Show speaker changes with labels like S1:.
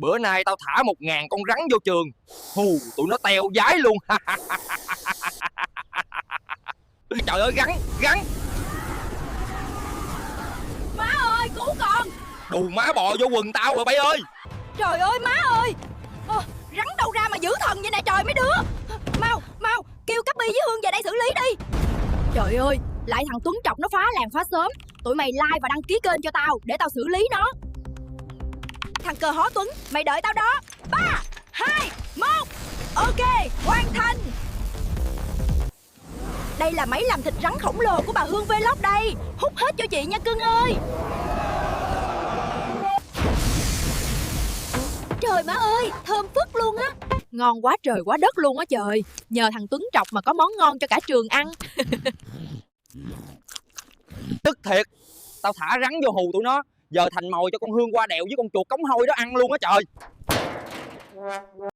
S1: Bữa nay tao thả 1000 con rắn vô trường, hù tụi nó teo dái luôn. Trời ơi, rắn rắn.
S2: Má ơi, cứu con.
S1: Đù má bò vô quần tao rồi bay ơi.
S2: Trời ơi má ơi, rắn đâu ra mà dữ thần vậy nè trời mấy đứa. Mau mau kêu Cáp Bi với Hương về đây xử lý đi. Trời ơi, lại thằng Tuấn Trọc nó phá làng phá xóm. Tụi mày like và đăng ký kênh cho tao để tao xử lý nó. Thằng Cờ Hó Tuấn, mày đợi tao đó. 3, 2, 1. Ok, hoàn thành. Đây là máy làm thịt rắn khổng lồ của bà Hương Vlog đây. Hút hết cho chị nha cưng ơi. Trời má ơi, thơm phức luôn á. Ngon quá trời quá đất luôn á trời. Nhờ thằng Tuấn Trọc mà có món ngon cho cả trường ăn.
S1: Tức thiệt, tao thả rắn vô hù tụi nó, giờ thành mồi cho con Hương qua đèo với con chuột cống hôi đó ăn luôn á trời.